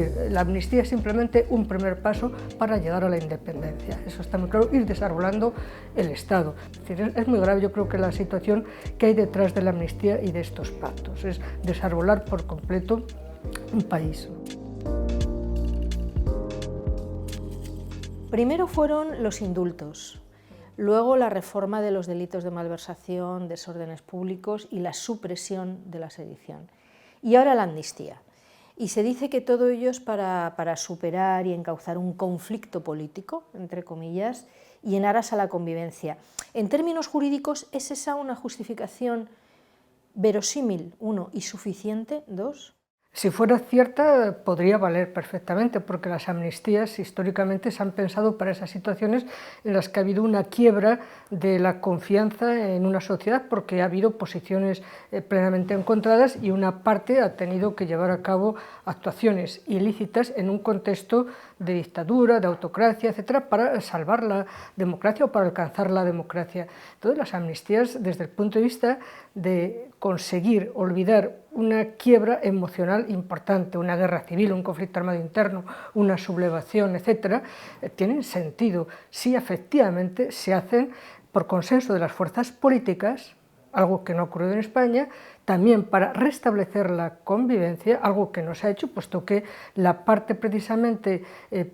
decir, la amnistía es simplemente un primer paso para llegar a la independencia. Eso está muy claro, ir desarbolando el Estado. Es decir, es muy grave, yo creo que la situación que hay detrás de la amnistía y de estos pactos es desarbolar por completo un país. Primero fueron los indultos, luego la reforma de los delitos de malversación, desórdenes públicos y la supresión de la sedición. Y ahora la amnistía. Y se dice que todo ello es para superar y encauzar un conflicto político, entre comillas, y en aras a la convivencia. En términos jurídicos, ¿es esa una justificación verosímil, uno, y suficiente, dos? Si fuera cierta, podría valer perfectamente, porque las amnistías históricamente se han pensado para esas situaciones en las que ha habido una quiebra de la confianza en una sociedad, porque ha habido posiciones plenamente encontradas y una parte ha tenido que llevar a cabo actuaciones ilícitas en un contexto de dictadura, de autocracia, etcétera, para salvar la democracia o para alcanzar la democracia. Entonces, las amnistías, desde el punto de vista de conseguir olvidar una quiebra emocional importante, una guerra civil, un conflicto armado interno, una sublevación, etcétera, tienen sentido si efectivamente se hacen por consenso de las fuerzas políticas, algo que no ha ocurrido en España, también para restablecer la convivencia, algo que no se ha hecho, puesto que la parte precisamente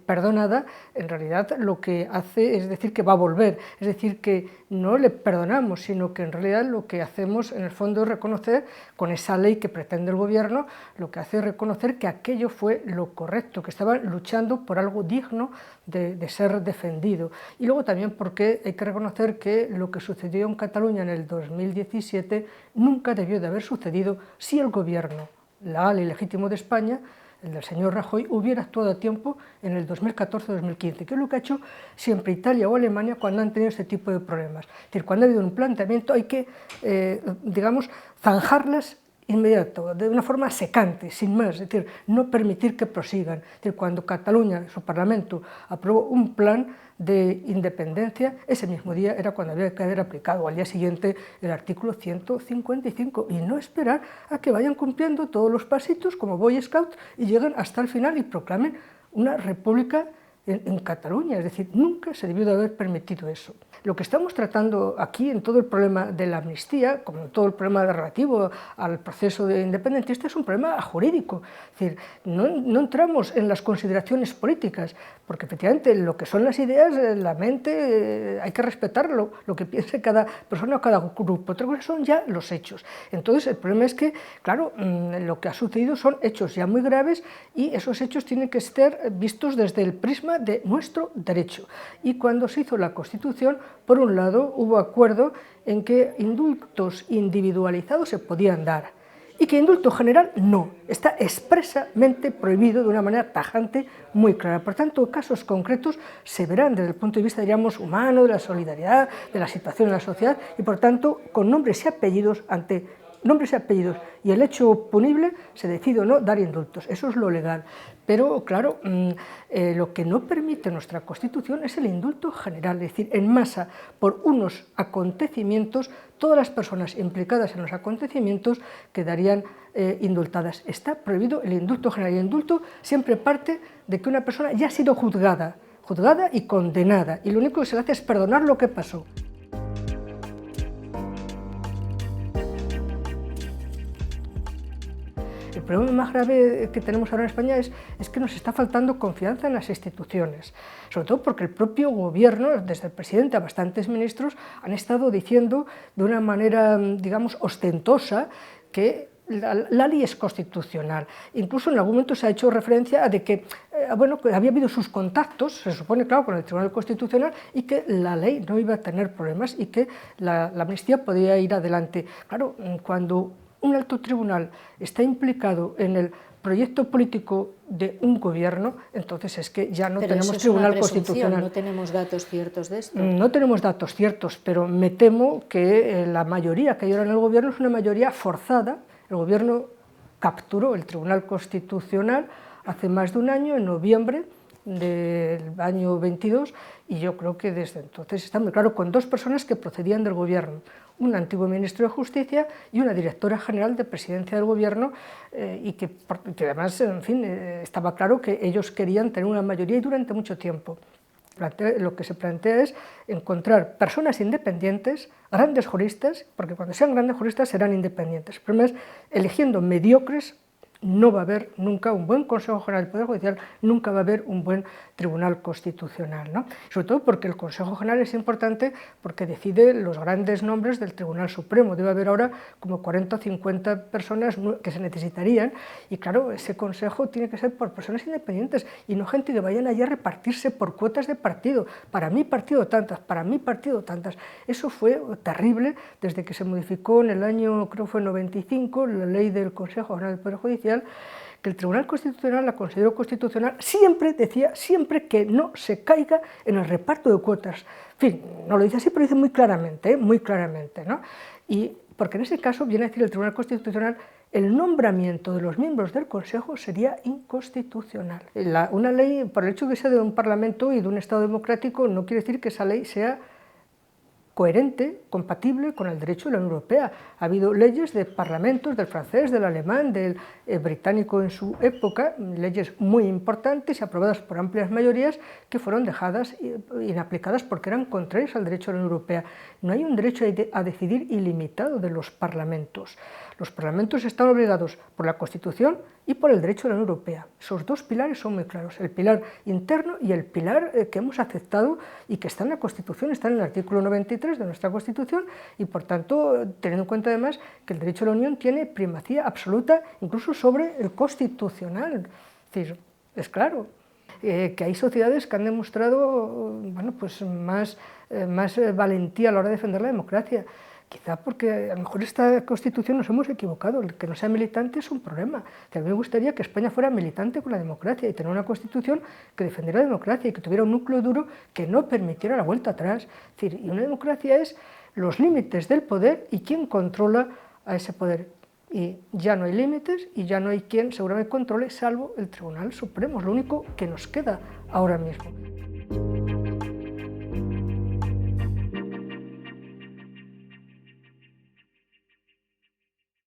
perdonada, en realidad lo que hace es decir que va a volver, es decir que no le perdonamos, sino que en realidad lo que hacemos en el fondo es reconocer, con esa ley que pretende el gobierno, lo que hace es reconocer que aquello fue lo correcto, que estaban luchando por algo digno de ser defendido. Y luego también porque hay que reconocer que lo que sucedió en Cataluña en el 2017 nunca debió de haber sucedido si el gobierno legal y legítimo de España, el del señor Rajoy, hubiera actuado a tiempo en el 2014-2015, que es lo que ha hecho siempre Italia o Alemania cuando han tenido este tipo de problemas. Es decir, cuando ha habido un planteamiento hay que, digamos, zanjarlas inmediato, de una forma secante, sin más, es decir, no permitir que prosigan. Es decir, cuando Cataluña, su Parlamento, aprobó un plan de independencia, ese mismo día era cuando había que haber aplicado al día siguiente el artículo 155 y no esperar a que vayan cumpliendo todos los pasitos como Boy Scouts y lleguen hasta el final y proclamen una república en Cataluña, es decir, nunca se debió de haber permitido eso. Lo que estamos tratando aquí en todo el problema de la amnistía, como en todo el problema relativo al proceso independentista, es un problema jurídico. Es decir, no entramos en las consideraciones políticas, porque efectivamente lo que son las ideas, la mente, hay que respetarlo, lo que piense cada persona o cada grupo. Otra cosa son ya los hechos. Entonces el problema es que, claro, lo que ha sucedido son hechos ya muy graves y esos hechos tienen que ser vistos desde el prisma de nuestro derecho. Y cuando se hizo la Constitución, por un lado, hubo acuerdo en que indultos individualizados se podían dar y que indulto general no. Está expresamente prohibido de una manera tajante, muy clara. Por tanto, casos concretos se verán desde el punto de vista, diríamos, humano, de la solidaridad, de la situación en la sociedad y, por tanto, con nombres y apellidos ante nombres y apellidos y el hecho punible se decide o no dar indultos, eso es lo legal. Pero claro, lo que no permite nuestra Constitución es el indulto general, es decir, en masa, por unos acontecimientos, todas las personas implicadas en los acontecimientos quedarían indultadas. Está prohibido el indulto general y el indulto siempre parte de que una persona ya ha sido juzgada y condenada y lo único que se le hace es perdonar lo que pasó. El problema más grave que tenemos ahora en España es que nos está faltando confianza en las instituciones, sobre todo porque el propio gobierno, desde el presidente a bastantes ministros, han estado diciendo de una manera, digamos, ostentosa que la ley es constitucional. Incluso en algún momento se ha hecho referencia a de que, bueno, que había habido sus contactos, se supone, claro, con el Tribunal Constitucional y que la ley no iba a tener problemas y que la amnistía podía ir adelante. Claro, cuando un alto tribunal está implicado en el proyecto político de un gobierno, entonces es que ya no tenemos Tribunal Constitucional. ¿No tenemos datos ciertos de esto? No tenemos datos ciertos, pero me temo que la mayoría que hay ahora en el gobierno es una mayoría forzada. El gobierno capturó el Tribunal Constitucional hace más de un año, en noviembre del año 22, y yo creo que desde entonces está muy claro, con dos personas que procedían del gobierno, un antiguo ministro de Justicia y una directora general de Presidencia del Gobierno, y que además, en fin, estaba claro que ellos querían tener una mayoría y durante mucho tiempo. Lo que se plantea es encontrar personas independientes, grandes juristas, porque cuando sean grandes juristas serán independientes. El problema es, eligiendo mediocres, no va a haber nunca un buen Consejo General del Poder Judicial, nunca va a haber un buen Tribunal Constitucional, ¿no? Sobre todo porque el Consejo General es importante porque decide los grandes nombres del Tribunal Supremo. Debe haber ahora como 40 o 50 personas que se necesitarían, y claro, ese Consejo tiene que ser por personas independientes y no gente que vayan allí a repartirse por cuotas de partido. Para mi partido tantas, para mi partido tantas. Eso fue terrible desde que se modificó en el año, creo que fue 95, la ley del Consejo General del Poder Judicial, que el Tribunal Constitucional la consideró constitucional, siempre que no se caiga en el reparto de cuotas. En fin, no lo dice así, pero lo dice muy claramente, ¿no? Y porque en ese caso viene a decir el Tribunal Constitucional, el nombramiento de los miembros del Consejo sería inconstitucional. Una ley, por el hecho de que sea de un Parlamento y de un Estado democrático, no quiere decir que esa ley sea coherente, compatible con el derecho de la Unión Europea. Ha habido leyes de parlamentos, del francés, del alemán, del británico en su época, leyes muy importantes y aprobadas por amplias mayorías que fueron dejadas inaplicadas porque eran contrarias al derecho de la Unión Europea. No hay un derecho a decidir ilimitado de los parlamentos. Los parlamentos están obligados por la Constitución y por el derecho de la Unión Europea. Esos dos pilares son muy claros, el pilar interno y el pilar que hemos aceptado y que está en la Constitución, está en el artículo 93 de nuestra Constitución, y por tanto, teniendo en cuenta además que el derecho de la Unión tiene primacía absoluta incluso sobre el constitucional. Es decir, es claro que hay sociedades que han demostrado, bueno, pues más valentía a la hora de defender la democracia. Quizá porque a lo mejor esta Constitución nos hemos equivocado, el que no sea militante es un problema. A mí me gustaría que España fuera militante con la democracia y tener una Constitución que defendiera la democracia y que tuviera un núcleo duro que no permitiera la vuelta atrás. Es decir, y una democracia es los límites del poder y quién controla a ese poder. Y ya no hay límites y ya no hay quien seguramente controle, salvo el Tribunal Supremo, es lo único que nos queda ahora mismo.